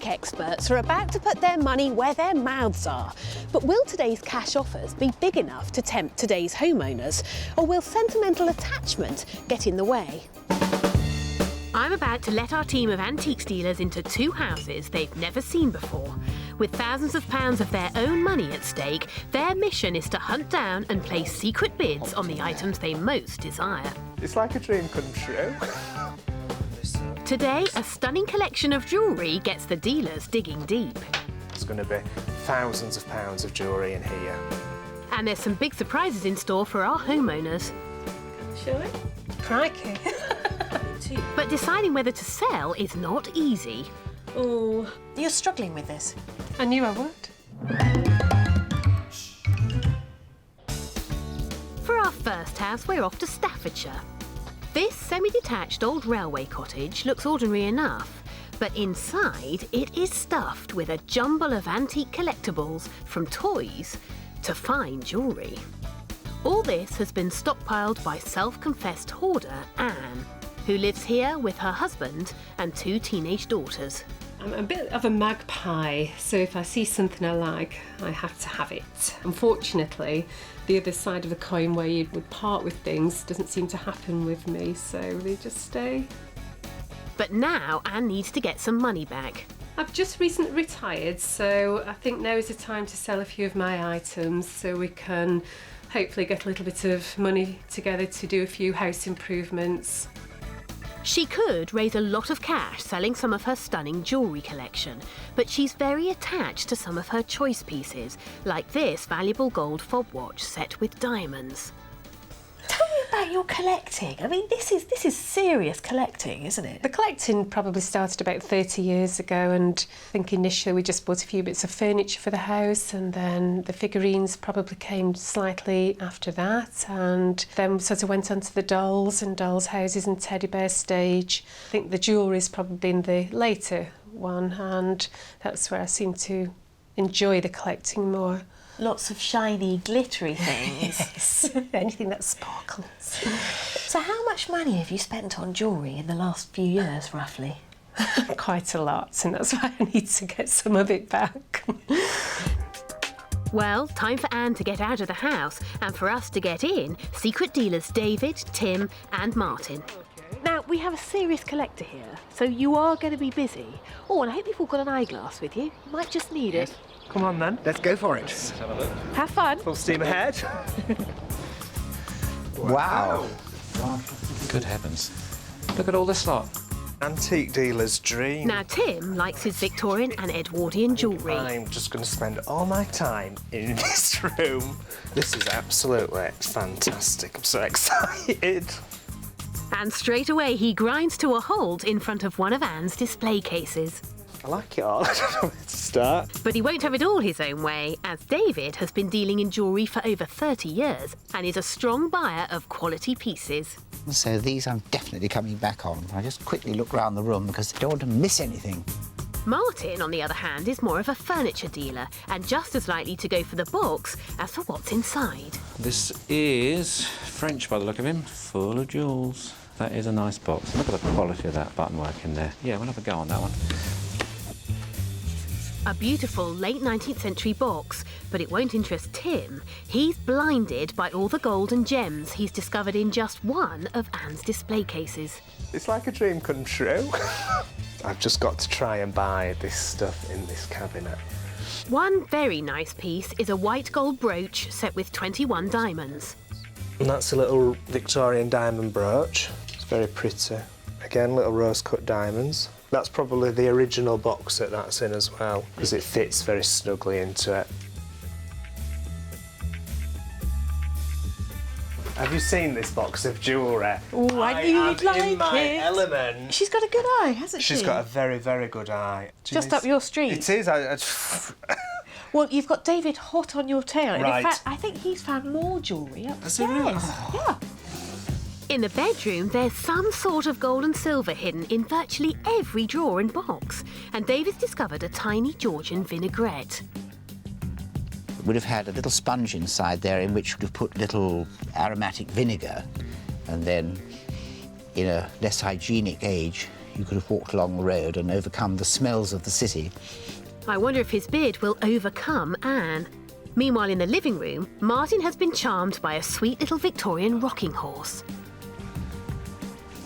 tech experts are about to put their money where their mouths are. But will today's cash offers be big enough to tempt today's homeowners? Or will sentimental attachment get in the way? I'm about to let our team of antiques dealers into two houses they've never seen before. With thousands of pounds of their own money at stake, their mission is to hunt down and place secret bids on the items they most desire. It's like a dream come true. Today, a stunning collection of jewellery gets the dealers digging deep. There's going to be thousands of pounds of jewellery in here. And there's some big surprises in store for our homeowners. Shall we? Crikey. But deciding whether to sell is not easy. Oh, You're struggling with this. I knew I would. For our first house, we're off to Staffordshire. This semi-detached old railway cottage looks ordinary enough, but inside it is stuffed with a jumble of antique collectibles, from toys to fine jewellery. All this has been stockpiled by self-confessed hoarder Anne, who lives here with her husband and two teenage daughters. I'm a bit of a magpie, so if I see something I like, I have to have it. Unfortunately, the other side of the coin where you would part with things doesn't seem to happen with me, so they just stay. But now Anne needs to get some money back. I've just recently retired, so I think now is the time to sell a few of my items so we can hopefully get a little bit of money together to do a few house improvements. She could raise a lot of cash selling some of her stunning jewellery collection, but she's very attached to some of her choice pieces, like this valuable gold fob watch set with diamonds. Tell me about your collecting. I mean, this is serious collecting, isn't it? The collecting probably started about 30 years ago, and I think initially we just bought a few bits of furniture for the house, and then the figurines probably came slightly after that, and then sort of went on to the dolls and dolls' houses and teddy bear stage. I think the jewellery's probably been the later one, and that's where I seem to enjoy the collecting more. Lots of shiny, glittery things. Yes, anything that sparkles. So how much money have you spent on jewellery in the last few years, roughly? Quite a lot, and that's why I need to get some of it back. Well, time for Anne to get out of the house, and for us to get in, secret dealers David, Tim and Martin. Now, we have a serious collector here, so you are going to be busy. Oh, and I hope you've all got an eyeglass with you. You might just need it. Come on then. Let's go for it. Have fun. Full steam ahead. Wow. Good heavens. Look at all this lot. Antique dealer's dream. Now, Tim likes his Victorian and Edwardian jewellery. I'm just going to spend all my time in this room. This is absolutely fantastic. I'm so excited. And straight away he grinds to a halt in front of one of Anne's display cases. I like it all. I don't know where to start. But he won't have it all his own way, as David has been dealing in jewellery for over 30 years and is a strong buyer of quality pieces. So these I'm definitely coming back on. I just quickly look round the room because I don't want to miss anything. Martin, on the other hand, is more of a furniture dealer and just as likely to go for the box as for what's inside. This is French by the look of him, full of jewels. That is a nice box. Look at the quality of that button work in there. Yeah, we'll have a go on that one. A beautiful late 19th century box, but it won't interest Tim. He's blinded by all the gold and gems he's discovered in just one of Anne's display cases. It's like a dream come true. I've just got to try and buy this stuff in this cabinet. One very nice piece is a white gold brooch set with 21 diamonds. And that's a little Victorian diamond brooch. It's very pretty. Again, little rose-cut diamonds. That's probably the original box that that's in as well, because it fits very snugly into it. Have you seen this box of jewellery? Oh, I knew you'd like in my it. element. She's got a good eye, hasn't she? She's got a very, very good eye. Just up your street. It is. Well, you've got David hot on your tail. And Right. in fact, I think he's found more jewellery upstairs. Has he really? Yeah. In the bedroom, there's some sort of gold and silver hidden in virtually every drawer and box, and David's discovered a tiny Georgian vinaigrette. Would have had a little sponge inside there in which would have put little aromatic vinegar, and then in a less hygienic age you could have walked along the road and overcome the smells of the city. I wonder if his bid will overcome Anne. Meanwhile, in the living room, Martin has been charmed by a sweet little Victorian rocking horse.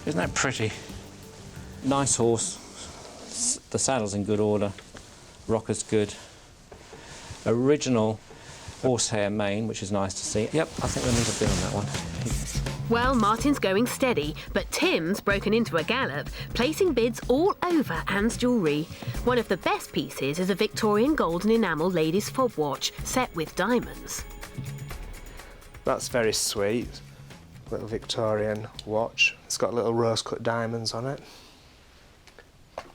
Isn't that pretty? Nice horse. The saddle's in good order. Rocker's good. Original horsehair mane, which is nice to see. Yep, I think we need a bid on that one. Well, Martin's going steady, but Tim's broken into a gallop, placing bids all over Anne's jewellery. One of the best pieces is a Victorian golden enamel ladies' fob watch set with diamonds. That's very sweet. Little Victorian watch. It's got little rose-cut diamonds on it.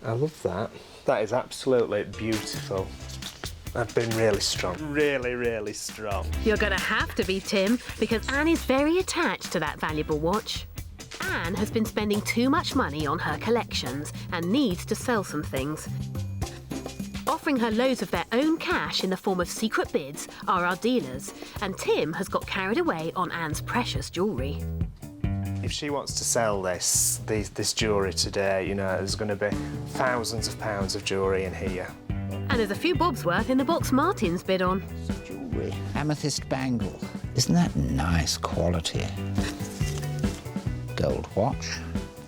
I love that. That is absolutely beautiful. I've been really strong. Really, really strong. You're going to have to be, Tim, because Anne is very attached to that valuable watch. Anne has been spending too much money on her collections and needs to sell some things. Offering her loads of their own cash in the form of secret bids are our dealers, and Tim has got carried away on Anne's precious jewellery. If she wants to sell this jewellery today, you know, there's going to be thousands of pounds of jewellery in here. And there's a few bobs worth in the box Martin's bid on. Jewellery. Amethyst bangle. Isn't that nice quality? Gold watch.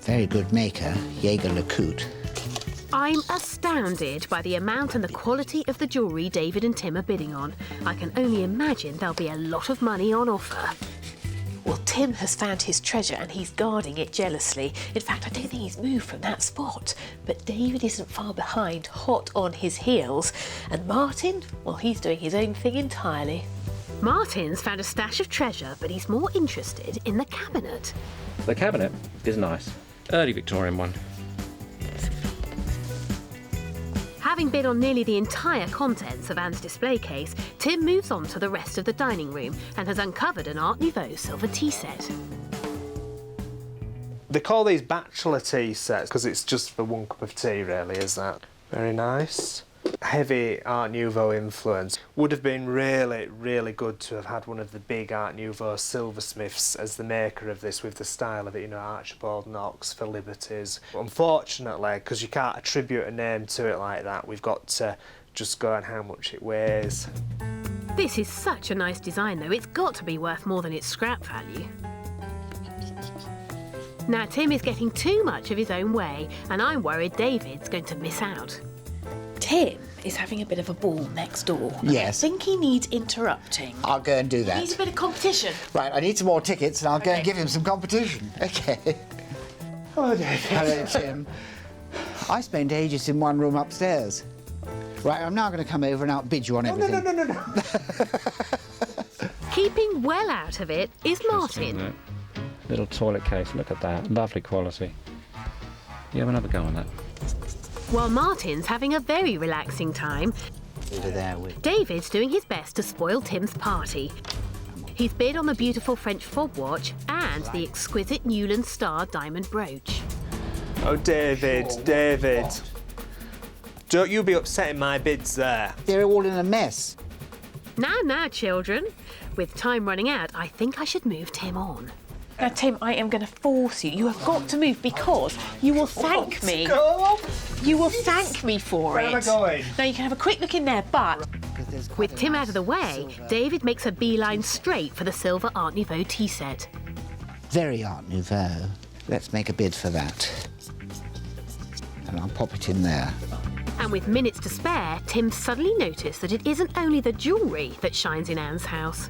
Very good maker, Jaeger LeCoultre. I'm astounded by the amount and the quality of the jewellery David and Tim are bidding on. I can only imagine there'll be a lot of money on offer. Well, Tim has found his treasure and he's guarding it jealously. In fact, I don't think he's moved from that spot. But David isn't far behind, hot on his heels. And Martin, well, he's doing his own thing entirely. Martin's found a stash of treasure, but he's more interested in the cabinet. The cabinet is nice. Early Victorian one. Having bid on nearly the entire contents of Anne's display case, Tim moves on to the rest of the dining room and has uncovered an Art Nouveau silver tea set. They call these Bachelor tea sets because it's just for one cup of tea, really, is that? Very nice. Heavy Art Nouveau influence. Would have been really, really good to have had one of the big Art Nouveau silversmiths as the maker of this with the style of it, you know, Archibald Knox for Liberties. Unfortunately, because you can't attribute a name to it like that, we've got to just go on how much it weighs. This is such a nice design, though. It's got to be worth more than its scrap value. Now, Tim is getting too much of his own way, and I'm worried David's going to miss out. Tim is having a bit of a ball next door. Yes. I think he needs interrupting. I'll go and do He that. needs a bit of competition. Right, I need some more tickets and I'll go and Okay. give him some competition. Okay. Hello, David. Hello, Tim. I spent ages in one room upstairs. Right, I'm now going to come over and outbid you on everything. No. Keeping well out of it is Martin. Little toilet case, look at that. Lovely quality. You have another go on that. While Martin's having a very relaxing time, Over there with. David's doing his best to spoil Tim's party. He's bid on the beautiful French fob watch and the exquisite Newland Star diamond brooch. Oh, David, David. Don't you be upsetting my bids there. They're all in a mess. Now, children. With time running out, I think I should move Tim on. Now, Tim, I am going to force you. You have got to move because you will thank me. You will thank me for it. Where am I going? Now, you can have a quick look in there, but With Tim out of the way, David makes a beeline straight for the silver Art Nouveau tea set. Very Art Nouveau. Let's make a bid for that. And I'll pop it in there. And with minutes to spare, Tim suddenly noticed that it isn't only the jewellery that shines in Anne's house.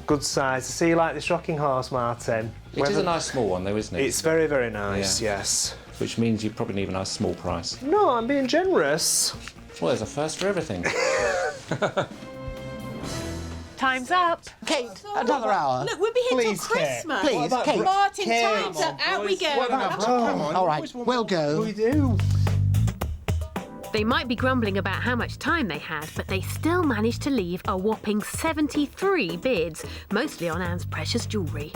Good size. I see you like this rocking horse, Martin. It is a nice small one though, isn't it? It's very, very nice, Yeah. yes. Which means you probably need a nice small price. No, I'm being generous. Well, there's a first for everything. time's up. Kate, another hour. Look, we'll be here Please, till Kate. Christmas. Please, Kate. Martin, Kate. time's up. Out we go. Come on. All right, we'll go. We do. They might be grumbling about how much time they had, but they still managed to leave a whopping 73 bids, mostly on Anne's precious jewellery.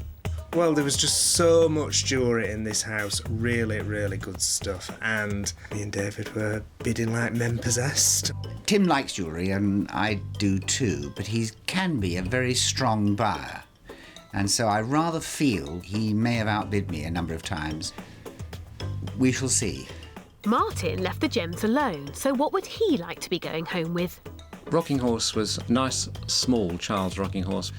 Well, there was just so much jewellery in this house. Really, really good stuff. And me and David were bidding like men possessed. Tim likes jewellery, and I do too, but he can be a very strong buyer. And so I rather feel he may have outbid me a number of times. We shall see. Martin left the gems alone, so what would he like to be going home with? Rocking horse was a nice, small child's rocking horse.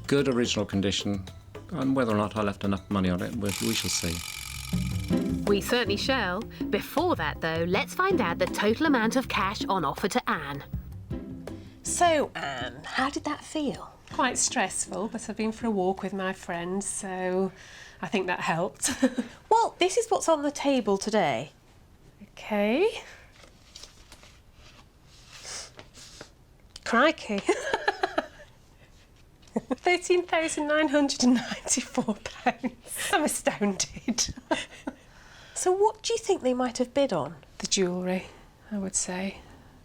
Good original condition. And whether or not I left enough money on it, we shall see. We certainly shall. Before that, though, let's find out the total amount of cash on offer to Anne. So, Anne, how did that feel? Quite stressful, but I've been for a walk with my friends, so I think that helped. Well, this is what's on the table today. Okay. Crikey. £13,994. I'm astounded. So what do you think they might have bid on? The jewellery, I would say.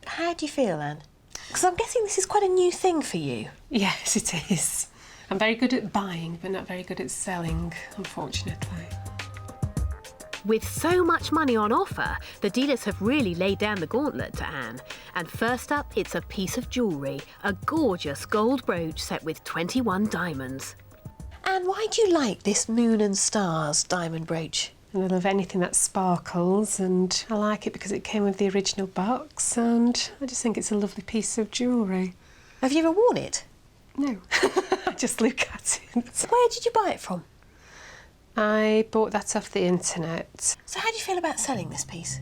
How do you feel, Anne? Because I'm guessing this is quite a new thing for you. Yes, it is. I'm very good at buying, but not very good at selling, unfortunately. With so much money on offer, the dealers have really laid down the gauntlet to Anne. And first up, it's a piece of jewellery, a gorgeous gold brooch set with 21 diamonds. Anne, why do you like this moon and stars diamond brooch? And I love anything that sparkles, and I like it because it came with the original box, and I just think it's a lovely piece of jewellery. Have you ever worn it? No, I just look at it. Where did you buy it from? I bought that off the internet. So how do you feel about selling this piece?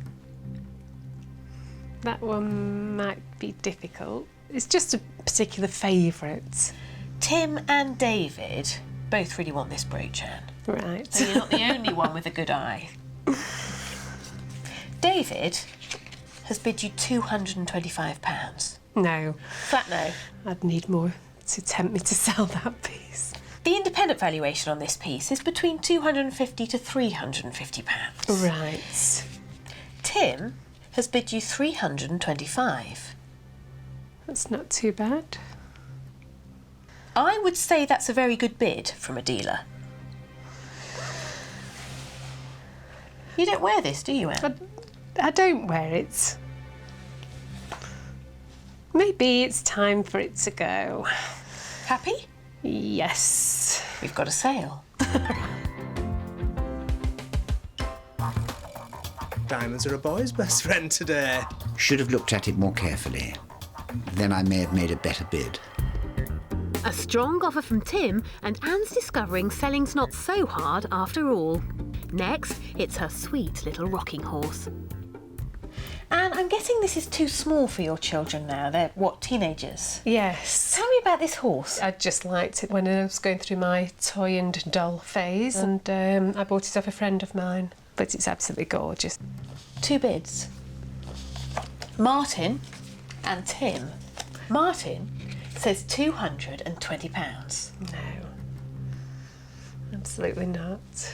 That one might be difficult. It's just a particular favourite. Tim and David both really want this brooch, Anne. Right. So you're not the only one with a good eye. David has bid you £225. No. Flat no. I'd need more to tempt me to sell that piece. The independent valuation on this piece is between £250 to £350. Right. Tim has bid you £325. That's not too bad. I would say that's a very good bid from a dealer. You don't wear this, do you, Anne? I don't wear it. Maybe it's time for it to go. Happy? Yes. We've got a sale. Diamonds are a boy's best friend today. Should have looked at it more carefully. Then I may have made a better bid. A strong offer from Tim, and Anne's discovering selling's not so hard after all. Next, it's her sweet little rocking horse. Anne, I'm guessing this is too small for your children now. They're, what, teenagers? Yes. Tell me about this horse. I just liked it when I was going through my toy and doll phase, and I bought it off a friend of mine. But it's absolutely gorgeous. 2 bids. Martin and Tim. Martin says £220. No. Absolutely not.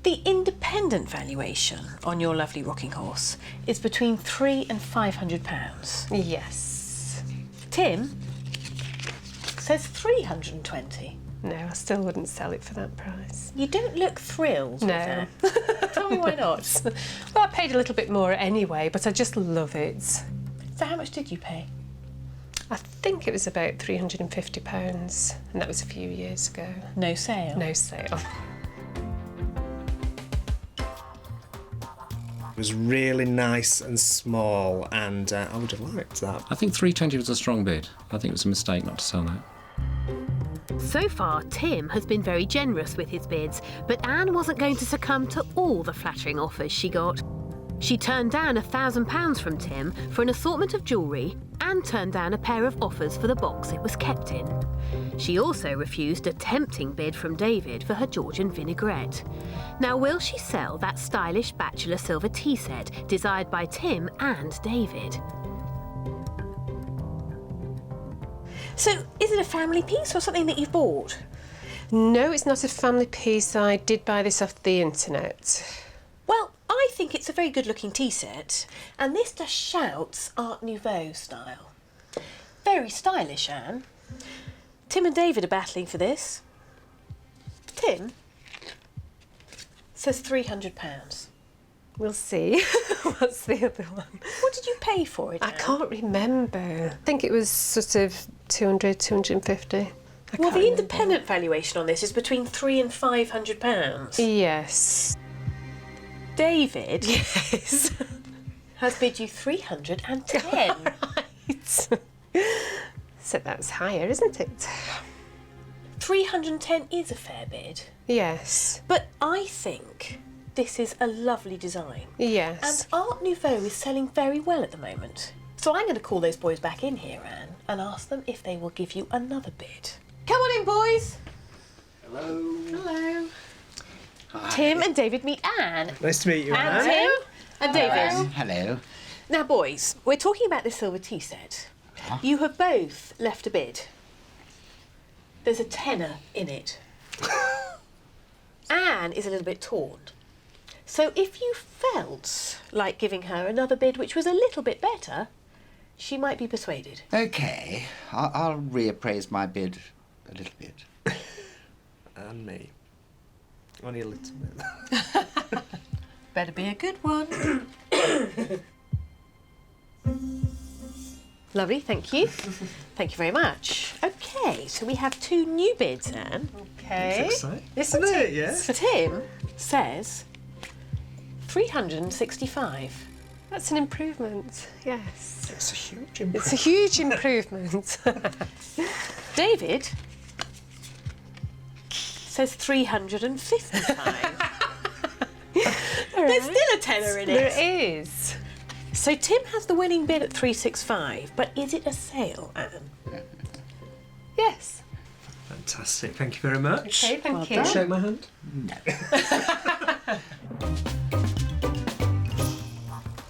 The independent valuation on your lovely rocking horse is between £300 and £500. Yes. Tim says £320. No, I still wouldn't sell it for that price. You don't look thrilled No. with that. Tell me why not. Well, I paid a little bit more anyway, but I just love it. So how much did you pay? I think it was about £350, and that was a few years ago. No sale. No sale. It was really nice and small, and I would have liked that. I think 320 was a strong bid. I think it was a mistake not to sell that. So far, Tim has been very generous with his bids, but Anne wasn't going to succumb to all the flattering offers she got. She turned down £1,000 from Tim for an assortment of jewellery and turned down a pair of offers for the box it was kept in. She also refused a tempting bid from David for her Georgian vinaigrette. Now, will she sell that stylish Bachelor silver tea set desired by Tim and David? So, is it a family piece or something that you've bought? No, it's not a family piece. I did buy this off the internet. Well, I think it's a very good-looking tea set, and this just shouts Art Nouveau style. Very stylish, Anne. Tim and David are battling for this. Tim says £300. We'll see. What's the other one? What did you pay for it, I Anne? can't remember. I think it was sort of 200, 250. Well, the independent valuation on this is between £300 and £500. Yes. David Yes. has bid you 310. Right. So that's higher, isn't it? 310 is a fair bid. Yes. But I think this is a lovely design. Yes. And Art Nouveau is selling very well at the moment. So I'm going to call those boys back in here, Anne, and ask them if they will give you another bid. Come on in, boys. Hello. Hello. Tim and David meet Anne. Nice to meet you, And Anne. Tim and David. Hello. Now, boys, we're talking about this silver tea set. You have both left a bid. There's a tenner in it. Anne is a little bit torn. So if you felt like giving her another bid which was a little bit better, she might be persuaded. OK, I'll reappraise my bid a little bit. And me. Only a little bit. Better be a good one. Lovely, thank you. Thank you very much. OK, so we have 2 new bids, Anne. Okay. Isn't it? Yeah. Tim says 365. That's an improvement. Yes. It's a huge It's improvement. a huge improvement. David says 355. There's still a tenner in it. There is. So Tim has the winning bid at 365, but is it a sale, Anne? Yes. Fantastic. Thank you very much. Okay, thank you. done. Shake my hand.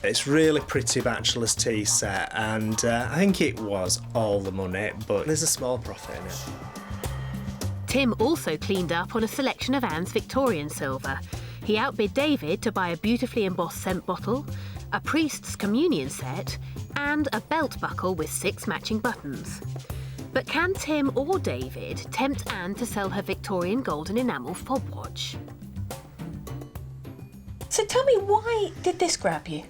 It's really pretty bachelor's tea set, and I think it was all the money, but there's a small profit in it. Tim also cleaned up on a selection of Anne's Victorian silver. He outbid David to buy a beautifully embossed scent bottle, a priest's communion set, and a belt buckle with 6 matching buttons. But can Tim or David tempt Anne to sell her Victorian golden enamel fob watch? So tell me, why did this grab you?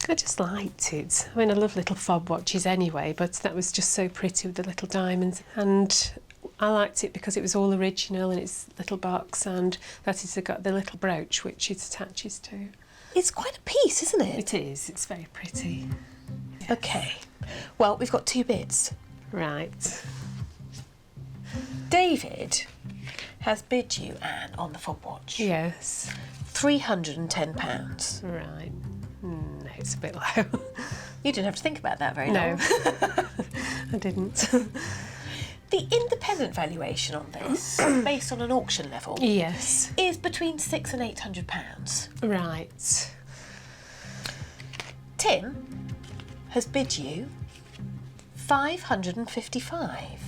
I just liked it. I mean, I love little fob watches anyway, but that was just so pretty with the little diamonds. And I liked it because it was all original in its little box, and that is got the little brooch which it attaches to. It's quite a piece, isn't it? It is. It's very pretty. OK. Well, we've got 2 bids. Right. David has bid you, Anne, on the fob watch. Yes. £310. Right. No, it's a bit low. You didn't have to think about that very No, long. I didn't. The independent valuation on this, based on an auction level, Yes. is between £600 and £800. Right. Tim has bid you 555.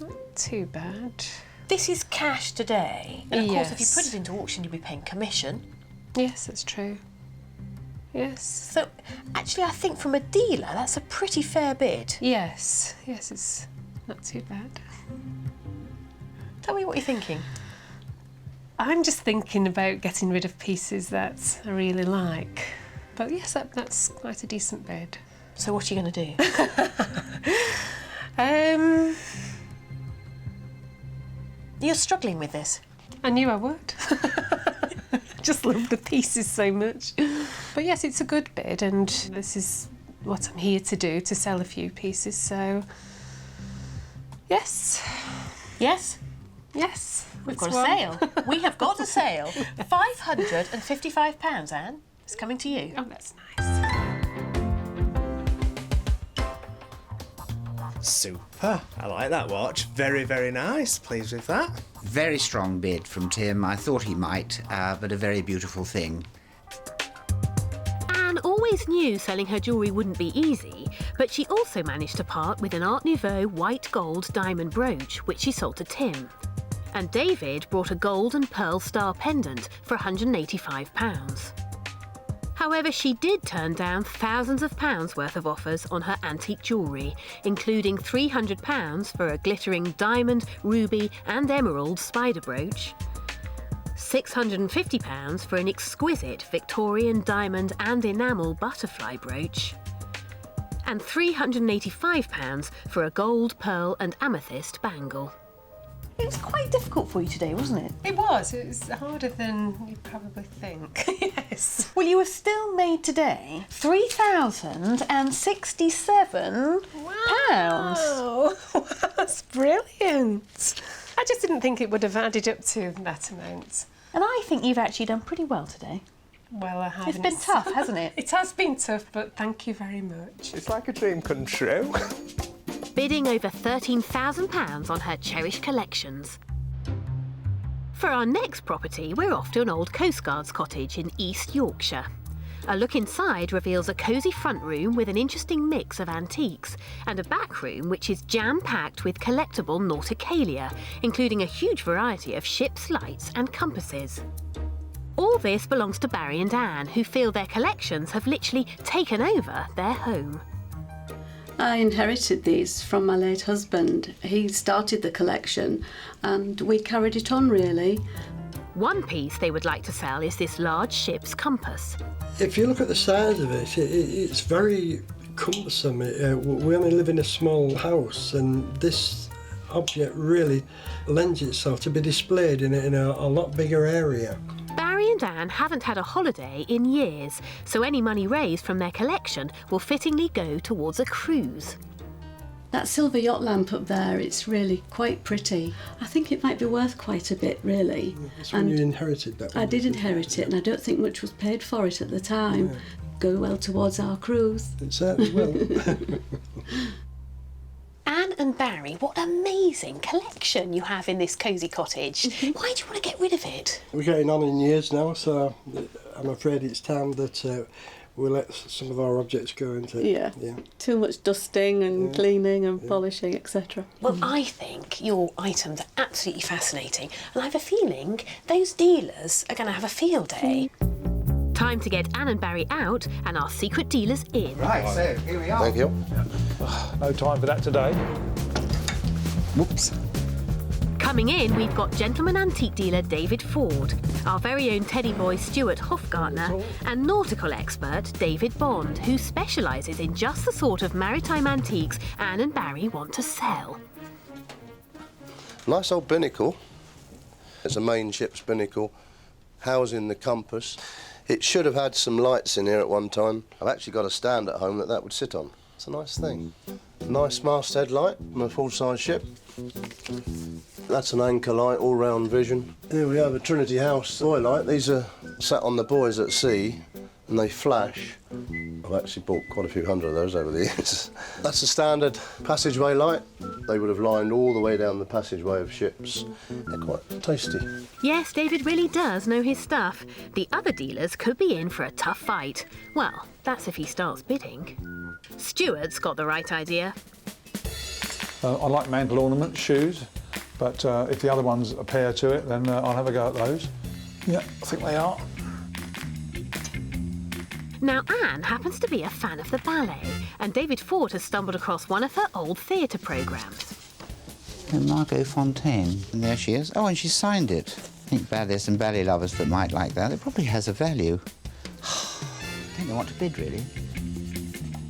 Not too bad. This is cash today, and of course, if you Yes. put it into auction, you'll be paying commission. Yes, that's true. Yes. So, actually, I think from a dealer, that's a pretty fair bid. Yes. Yes, it's not too bad. Tell me what you're thinking. I'm just thinking about getting rid of pieces that I really like. But yes, that's quite a decent bid. So, what are you going to do? You're struggling with this. I knew I would. Just love the pieces so much. But yes, it's a good bid, and this is what I'm here to do, to sell a few pieces. So yes, Yes? yes, We've that's got a one. sale. We have got a sale. £555, Anne. It's coming to you. Oh, that's nice. Super. I like that watch. Very, very nice. Pleased with that. Very strong bid from Tim. I thought he might, but a very beautiful thing. Anne always knew selling her jewellery wouldn't be easy, but she also managed to part with an Art Nouveau white gold diamond brooch, which she sold to Tim. And David brought a gold and pearl star pendant for £185. However, she did turn down thousands of pounds worth of offers on her antique jewellery, including £300 for a glittering diamond, ruby and emerald spider brooch, £650 for an exquisite Victorian diamond and enamel butterfly brooch, and £385 for a gold, pearl and amethyst bangle. it was quite difficult for you today, wasn't it? It was harder than you probably think. Yes. Well, you have still made today £3,067. Wow, that's brilliant. I just didn't think it would have added up to that amount. And I think you've actually done pretty well today. Well, I haven't. It's been tough, hasn't it? It has been tough, but thank you very much. It's like a dream come true. Bidding over £13,000 on her cherished collections. For our next property, we're off to an old coastguard's cottage in East Yorkshire. A look inside reveals a cosy front room with an interesting mix of antiques and a back room which is jam-packed with collectible nauticalia, including a huge variety of ships' lights and compasses. All this belongs to Barry and Anne, who feel their collections have literally taken over their home. I inherited these from my late husband. He started the collection and we carried it on, really. One piece they would like to sell is this large ship's compass. If you look at the size of it, it's very cumbersome. We only live in a small house, and this object really lends itself to be displayed in a lot bigger area. Barry and Anne haven't had a holiday in years, so any money raised from their collection will fittingly go towards a cruise. That silver yacht lamp up there, it's really quite pretty. I think it might be worth quite a bit, really. That's when you inherited that one. I did inherit it, and I don't think much was paid for it at the time. Yeah. Go well towards our cruise. It certainly will. Anne and Barry, what an amazing collection you have in this cosy cottage. Why do you want to get rid of it? We're getting on in years now, so I'm afraid it's time that we let some of our objects go into. Yeah. Too much dusting and cleaning and polishing, etc. Well, I think your items are absolutely fascinating, and I have a feeling those dealers are going to have a field day. Time to get Anne and Barry out and our secret dealers in. Right, so here we are. Thank you. No time for that today. Whoops. Coming in, we've got gentleman antique dealer David Ford, our very own teddy boy Stuart Hofgartner, and nautical expert David Bond, who specialises in just the sort of maritime antiques Anne and Barry want to sell. Nice old binnacle. It's a main ship's binnacle, housing the compass. It should have had some lights in here at one time. I've actually got a stand at home that would sit on. It's a nice thing. Nice masthead light on a full-size ship. That's an anchor light, all-round vision. Here we have a Trinity House buoy light. These are sat on the buoys at sea, and they flash. I've actually bought quite a few hundred of those over the years. That's a standard passageway light. They would have lined all the way down the passageway of ships. They're quite tasty. Yes, David really does know his stuff. The other dealers could be in for a tough fight. Well, that's if he starts bidding. Stuart's got the right idea. I like mantle ornaments, shoes, but if the other ones appear to it, then I'll have a go at those. Yeah, I think they are. Now, Anne happens to be a fan of the ballet, and David Ford has stumbled across one of her old theatre programmes. Margot Fontaine. And there she is. Oh, and she signed it. I think there's some ballet lovers that might like that. It probably has a value. I don't know what to bid, really.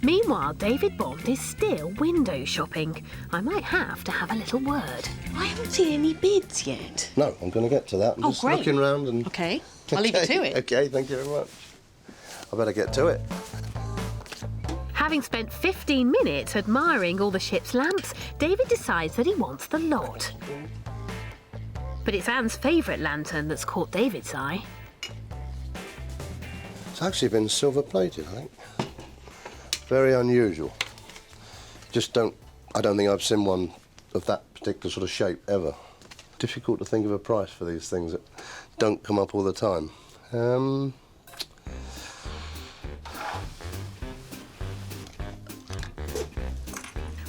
Meanwhile, David Bond is still window shopping. I might have to have a little word. I haven't seen any bids yet. No, I'm going to get to that. I'm just great. looking round and... OK, I'll leave you to it. OK, thank you very much. I better get to it. Having spent 15 minutes admiring all the ship's lamps, David decides that he wants the lot. But it's Anne's favourite lantern that's caught David's eye. It's actually been silver-plated, I think. Very unusual. I don't think I've seen one of that particular sort of shape ever. Difficult to think of a price for these things that don't come up all the time.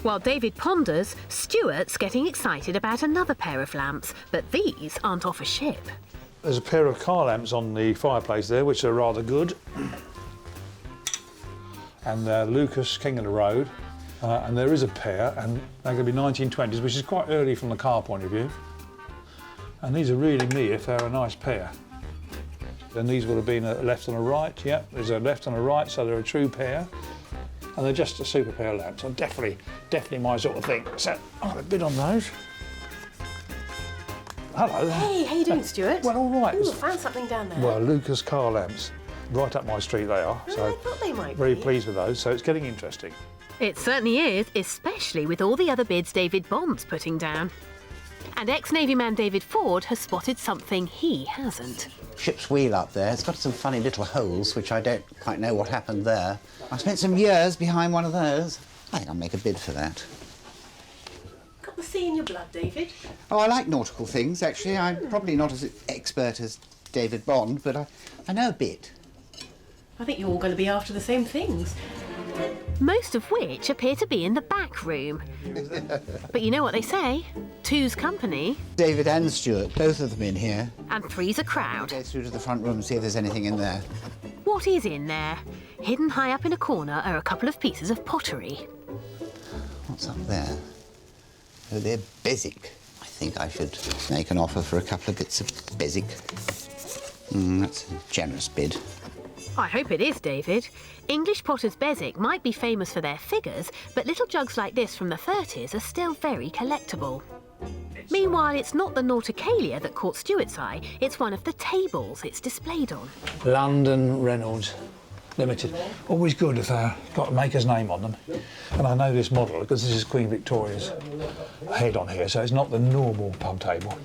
While David ponders, Stuart's getting excited about another pair of lamps, but these aren't off a ship. There's a pair of car lamps on the fireplace there, which are rather good. And they're Lucas, King of the Road. And there is a pair, and they're going to be 1920s, which is quite early from the car point of view. And these are really neat if they're a nice pair. Then these would have been a left and a right. Yep, there's a left and a right, so they're a true pair. And they're just a super pair of lamps. So definitely my sort of thing. So I'll have a bid on those. Hello. Hey, how you doing, Stuart? Well, all right. Ooh, I found something down there. Well, Lucas car lamps. Right up my street they are. So I thought they might very be. pleased with those. So it's getting interesting. It certainly is, especially with all the other bids David Bond's putting down. And ex-Navy man David Ford has spotted something he hasn't. Ship's wheel up there. It's got some funny little holes, which I don't quite know what happened there. I spent some years behind one of those. I think I'll make a bid for that. Got the sea in your blood, David. Oh, I like nautical things, actually. I'm probably not as expert as David Bond, but I know a bit. I think you're all going to be after the same things. Most of which appear to be in the back room. But you know what they say? Two's company. David and Stuart, both of them in here. And three's a crowd. Go through to the front room and see if there's anything in there. What is in there? Hidden high up in a corner are a couple of pieces of pottery. What's up there? Oh, they're Bezic. I think I should make an offer for a couple of bits of Bezic. That's a generous bid. I hope it is, David. English potters Bezic might be famous for their figures, but little jugs like this from the 30s are still very collectible. Meanwhile, it's not the Nauticalia that caught Stuart's eye, it's one of the tables it's displayed on. London Reynolds Limited. Always good if they've got a maker's name on them. And I know this model because this is Queen Victoria's head on here, so it's not the normal pub table.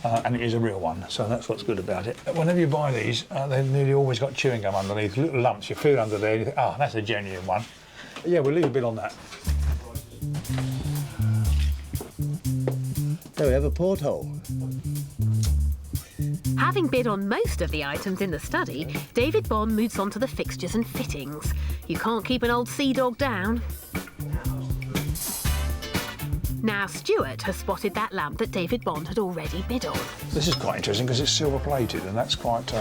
And it is a real one, so that's what's good about it. Whenever you buy these, they've nearly always got chewing gum underneath, little lumps. You feel under there, and you think, oh, that's a genuine one. Yeah, we'll leave a bit on that. Do we have a porthole? Having bid on most of the items in the study, David Bond moves on to the fixtures and fittings. You can't keep an old sea dog down. Now Stuart has spotted that lamp that David Bond had already bid on. This is quite interesting because it's silver-plated, and that's quite...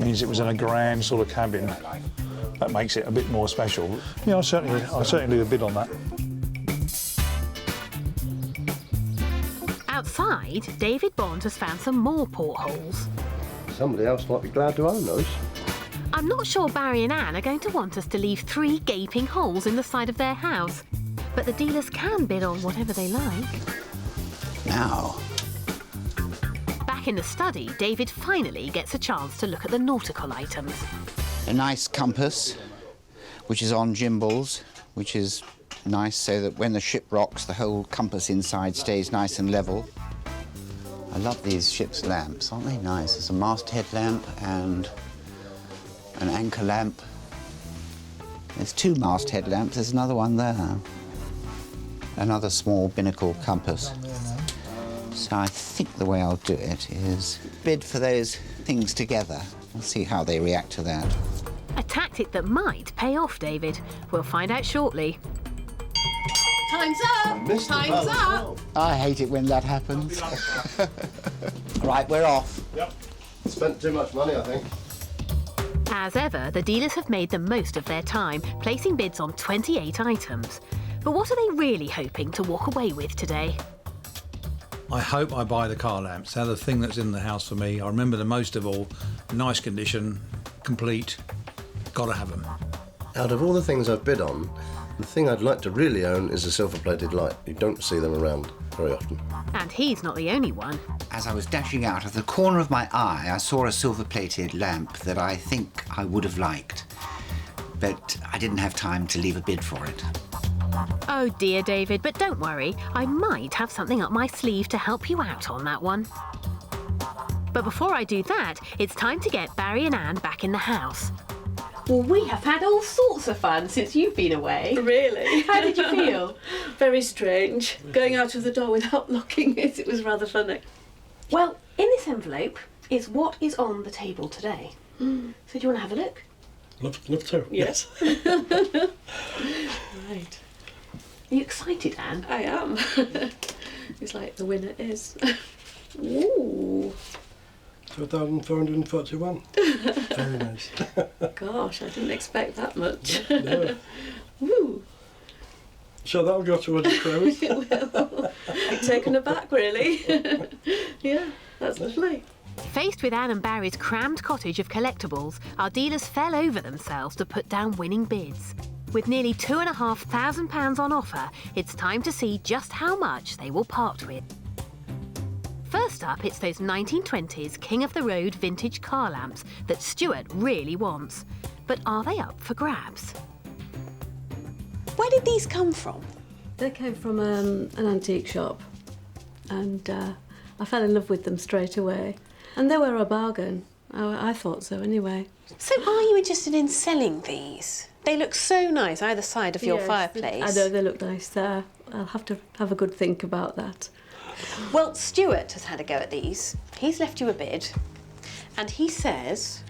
means it was in a grand sort of cabin. That makes it a bit more special. Yeah, I'll certainly leave a bid on that. Outside, David Bond has found some more portholes. Somebody else might be glad to own those. I'm not sure Barry and Anne are going to want us to leave 3 gaping holes in the side of their house. But the dealers can bid on whatever they like. Now. Back in the study, David finally gets a chance to look at the nautical items. A nice compass, which is on gimbals, which is nice so that when the ship rocks, the whole compass inside stays nice and level. I love these ship's lamps, aren't they nice? There's a masthead lamp and an anchor lamp. There's 2 masthead lamps, there's another one there. Another small binnacle compass. So I think the way I'll do it is bid for those things together. We'll see how they react to that. A tactic that might pay off, David. We'll find out shortly. Time's up! Time's up! I hate it when that happens. Right, we're off. Yep. Spent too much money, I think. As ever, the dealers have made the most of their time, placing bids on 28 items. But what are they really hoping to walk away with today? I hope I buy the car lamps. They're the thing that's in the house for me. I remember them most of all. Nice condition, complete. Gotta have them. Out of all the things I've bid on, the thing I'd like to really own is a silver-plated light. You don't see them around very often. And he's not the only one. As I was dashing out, of the corner of my eye, I saw a silver-plated lamp that I think I would have liked. But I didn't have time to leave a bid for it. Oh dear, David, but don't worry. I might have something up my sleeve to help you out on that one. But before I do that, it's time to get Barry and Anne back in the house. Well, we have had all sorts of fun since you've been away. Really? How did you feel? Very strange. Going out of the door without locking it was rather funny. Well, in this envelope is what is on the table today. So do you want to have a look? Love to. Yes. Right. Are you excited, Anne? I am. It's like the winner is. Ooh. 2,441. Very nice. Gosh, I didn't expect that much. No. Woo. So that'll go towards the cruise. It will. I'm taken aback, really. Yeah, that's lovely. Faced with Anne and Barry's crammed cottage of collectibles, our dealers fell over themselves to put down winning bids. With nearly £2,500 on offer, it's time to see just how much they will part with. First up, it's those 1920s King of the Road vintage car lamps that Stuart really wants. But are they up for grabs? Where did these come from? They came from an antique shop, and I fell in love with them straight away. And they were a bargain. I thought so anyway. So are you interested in selling these? They look so nice either side of your Yes, fireplace. I know they look nice there. I'll have to have a good think about that. Well, Stuart has had a go at these. He's left you a bid, and he says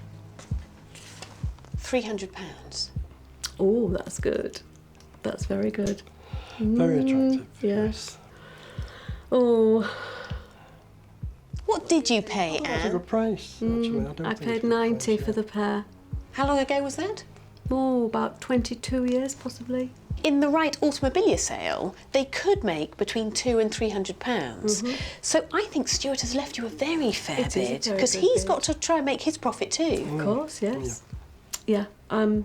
£300. Oh, that's good. That's very good. Very attractive. Yes. Oh, What did you pay, That's a Anne? good price, actually. don't I think paid it's a good 90 price, for the pair. How long ago was that? Oh, about 22 years possibly. In the right automobilia sale, they could make between £200 and £300. So I think Stuart has left you a very fair It is a bid, very because good he's bid. got to try and make his profit too. Of course, yes. Yeah, I'm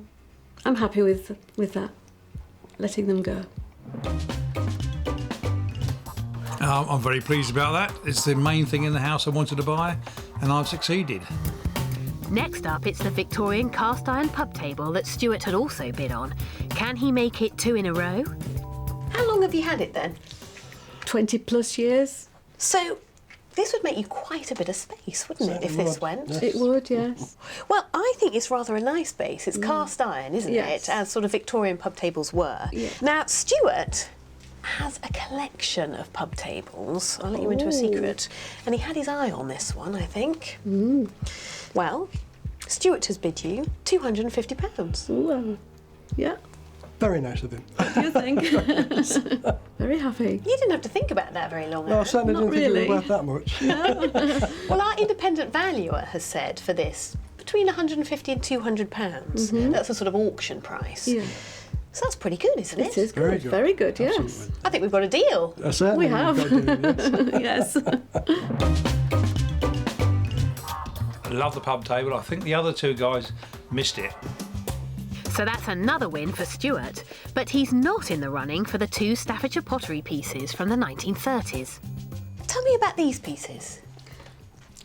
happy with that. Letting them go. I'm very pleased about that. It's the main thing in the house I wanted to buy, and I've succeeded. Next up, it's the Victorian cast iron pub table that Stuart had also bid on. Can he make it 2 in a row? How long have you had it then? 20 plus years. So this would make you quite a bit of space, wouldn't it, if Certainly this would, went? yes. It would, yes. Well, I think it's rather a nice base. It's cast iron, isn't Yes. it? As sort of Victorian pub tables were. Yeah. Now, Stuart has a collection of pub tables. I'll let you into a secret. And he had his eye on this one, I think. Well, Stuart has bid you £250. Ooh, yeah. Very nice of him. What do you think? Very happy. You didn't have to think about that very long, No, I Anne. certainly Not didn't think really. it was worth that much. Well, our independent valuer has said for this between £150 and £200. That's a sort of auction price. Yeah. So that's pretty good, isn't it? It is good. Very good, yes. Absolutely. I think we've got a deal. Certainly We have. we've got to do, yes. Yes. I love the pub table. I think the other two guys missed it. So that's another win for Stuart. But he's not in the running for the 2 Staffordshire pottery pieces from the 1930s. Tell me about these pieces.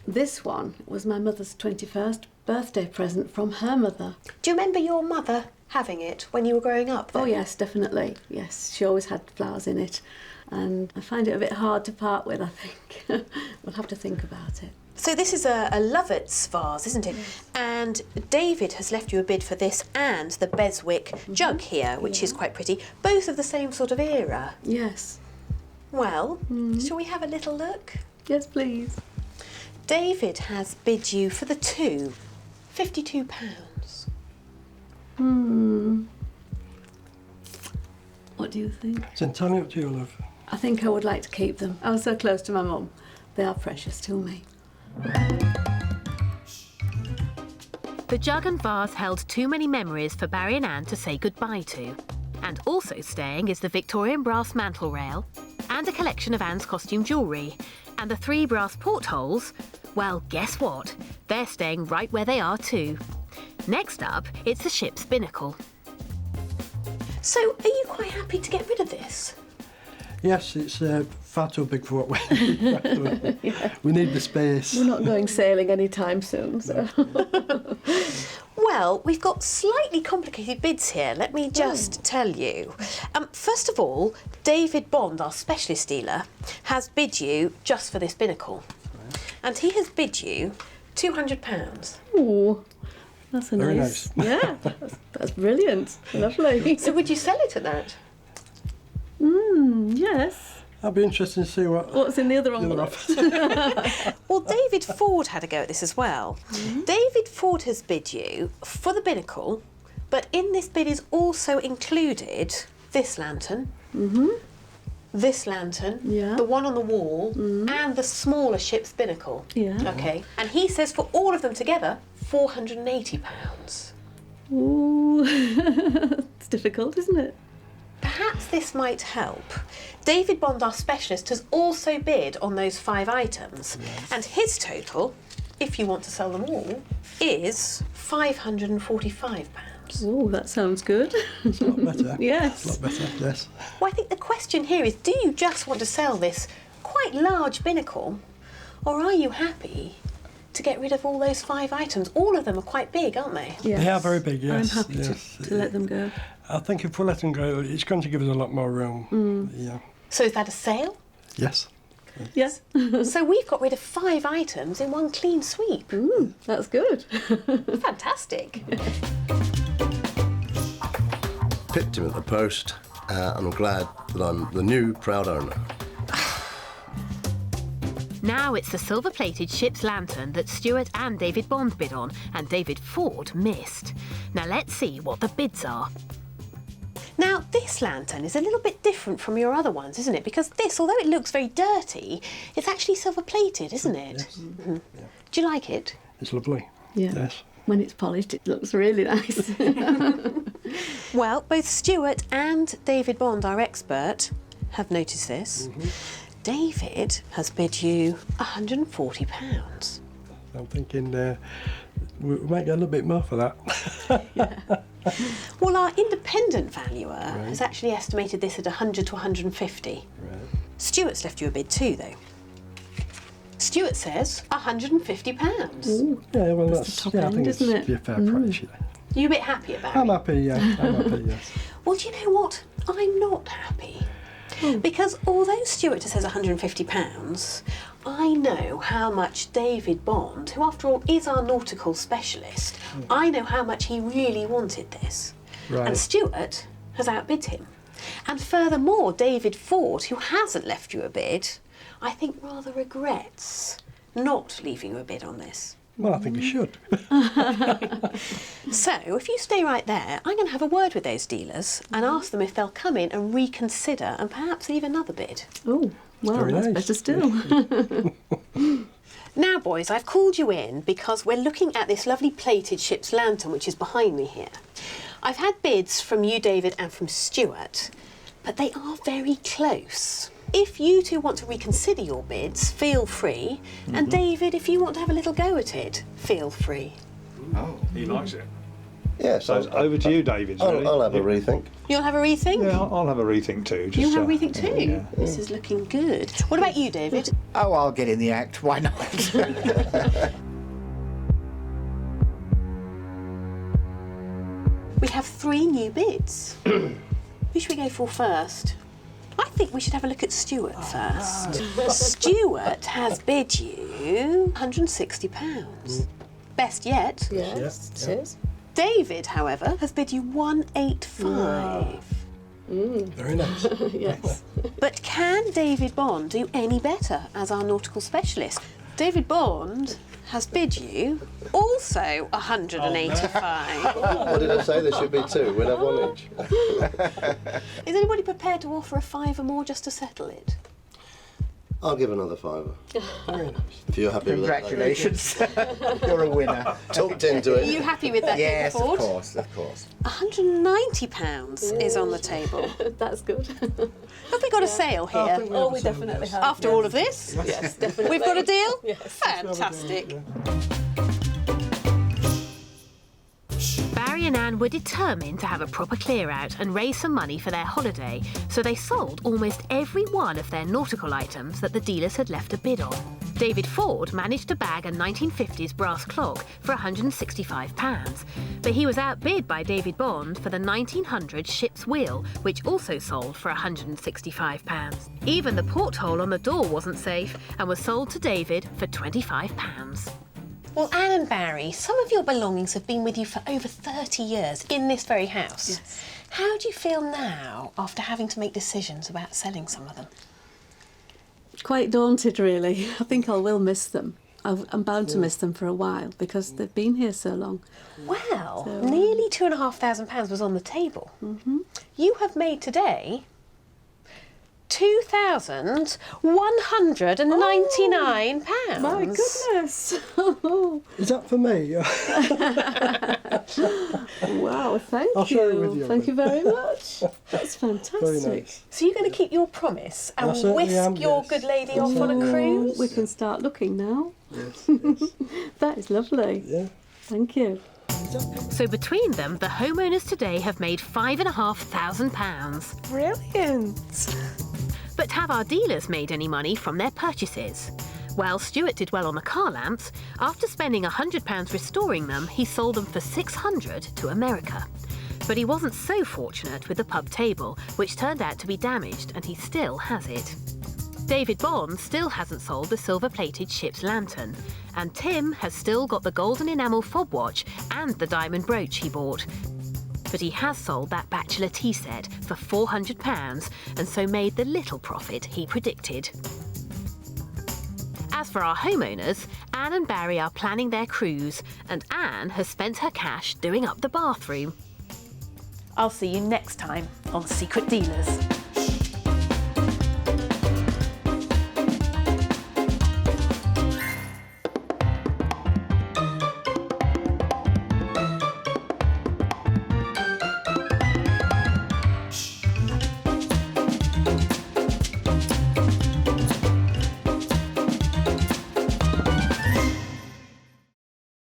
This one was my mother's 21st birthday present from her mother. Do you remember your mother having it when you were growing up then? Oh, yes, definitely. Yes, she always had flowers in it. And I find it a bit hard to part with, I think. We'll have to think about it. So this is a Lovett's vase, isn't it? Yes. And David has left you a bid for this and the Beswick jug here, which is quite pretty. Both of the same sort of era. Yes. Well, shall we have a little look? Yes, please. David has bid you for the two, £52. What do you think? It's entirely up to you, love. I think I would like to keep them. I was so close to my mum. They are precious to me. The jug and vase held too many memories for Barry and Anne to say goodbye to. And also staying is the Victorian brass mantel rail and a collection of Anne's costume jewellery. And the 3 brass portholes, well, guess what? They're staying right where they are too. Next up, it's the ship's binnacle. So are you quite happy to get rid of this? Yes, it's far too big for what we need. We need the space. We're not going sailing anytime soon, so... Well, we've got slightly complicated bids here, let me just tell you. First of all, David Bond, our specialist dealer, has bid you just for this binnacle. And he has bid you £200. Ooh, that's a Very nice... Yeah, that's brilliant. Lovely. So would you sell it at that? Yes. I'd be interested to see What's in the other envelope? Well, David Ford had a go at this as well. David Ford has bid you for the binnacle, but in this bid is also included this lantern, this lantern, Yeah. the one on the wall, and the smaller ship's binnacle. Yeah. Okay. And he says for all of them together, £480. Ooh, it's difficult, isn't it? Perhaps this might help. David Bond, our specialist, has also bid on those 5 items, and his total, if you want to sell them all, is £545. Oh, that sounds good. It's a lot better. Yes. A lot better, yes. Well, I think the question here is, do you just want to sell this quite large binnacle, Or are you happy to get rid of all those 5 items? All of them are quite big, aren't they? Yes. They are very big, yes. I'm happy to let them go. I think if we let them go, it's going to give us a lot more room. Yeah. So is that a sale? Yes. Yes. So we've got rid of 5 items in one clean sweep. That's good. Fantastic. Pipped him at the post, and I'm glad that I'm the new proud owner. Now it's the silver-plated ship's lantern that Stuart and David Bond bid on, and David Ford missed. Now let's see what the bids are. Now, this lantern is a little bit different from your other ones, isn't it? Because this, although it looks very dirty, it's actually silver-plated, isn't it? Yes. Mm-hmm. Yeah. Do you like it? It's lovely. Yeah. Yes. When it's polished, it looks really nice. Well, both Stuart and David Bond, our expert, have noticed this. David has bid you £140. I'm thinking we might get a little bit more for that. Well, our independent valuer has actually estimated this at 100 to 150. Right. Stuart's left you a bid too, though. Stuart says £150. Ooh, Yeah, well, that's the top I end, think isn't it's it? a fair price. Yeah. Are you a bit happy about I'm it? happy, yeah. I'm happy, yes. Well, do you know what? I'm not happy. Because although Stuart says £150, I know how much David Bond, who after all is our nautical specialist, I know how much he really wanted this. Right. And Stuart has outbid him. And furthermore, David Ford, who hasn't left you a bid, I think rather regrets not leaving you a bid on this. Well, I think you should. So, if you stay right there, I'm going to have a word with those dealers and ask them if they'll come in and reconsider and perhaps leave another bid. Oh, well, Very that's nice. better still. Now, boys, I've called you in because we're looking at this lovely plated ship's lantern, which is behind me here. I've had bids from you, David, and from Stuart, but they are very close. If you two want to reconsider your bids, feel free. And David, if you want to have a little go at it, feel free. Oh, he likes it. Yes, So it's over to you, David. really. I'll have a rethink. You'll have a rethink? Yeah, I'll have a rethink too. You'll just, have a rethink too? Yeah. This is looking good. What about you, David? Oh, I'll get in the act. Why not? We have 3 new bids. Who should we go for first? I think we should have a look at Stuart first. Stuart has bid you £160. Best yet. Yes, it is. David, however, has bid you £185. Very nice. Yes. But can David Bond do any better as our nautical specialist? David Bond has bid you also £185. What did I say? There should be 2. We'd have 1 each. Is anybody prepared to offer a £5 or more just to settle it? I'll give another £5. Very nice. If you're happy with that. Congratulations. You're a winner. Talked into Are it. you happy with that, Yes, David Ford? of course, of course. £190 is on the table. That's good. Have we got a sale I here? think we have we a sale, definitely yes. have. After all of this? Yes, definitely. We've got a deal? Yes. Fantastic. Barry and Anne were determined to have a proper clear-out and raise some money for their holiday, so they sold almost every one of their nautical items that the dealers had left a bid on. David Ford managed to bag a 1950s brass clock for £165, but he was outbid by David Bond for the 1900 ship's wheel, which also sold for £165. Even the porthole on the door wasn't safe and was sold to David for £25. Well, Anne and Barry, some of your belongings have been with you for over 30 years in this very house. Yes. How do you feel now after having to make decisions about selling some of them? Quite daunted, really. I think I will miss them. I'm bound to miss them for a while because they've been here so long. Well, So, nearly £2,500 was on the table. You have made today £2,199. My goodness! Is that for me? Wow, thank I'll you. share it with you. Thank you very much. That's fantastic. Very nice. So you're going to keep your promise and I certainly whisk am, your yes. good lady off on a cruise? We can start looking now. Yes, yes. That is lovely. Yeah. Thank you. So between them, the homeowners today have made £5,500. Brilliant. But have our dealers made any money from their purchases? While Stuart did well on the car lamps, after spending £100 restoring them, he sold them for £600 to America. But he wasn't so fortunate with the pub table, which turned out to be damaged, and he still has it. David Bond still hasn't sold the silver-plated ship's lantern, and Tim has still got the golden enamel fob watch and the diamond brooch he bought. But he has sold that Bachelor tea set for £400 and so made the little profit he predicted. As for our homeowners, Anne and Barry are planning their cruise, and Anne has spent her cash doing up the bathroom. I'll see you next time on Secret Dealers.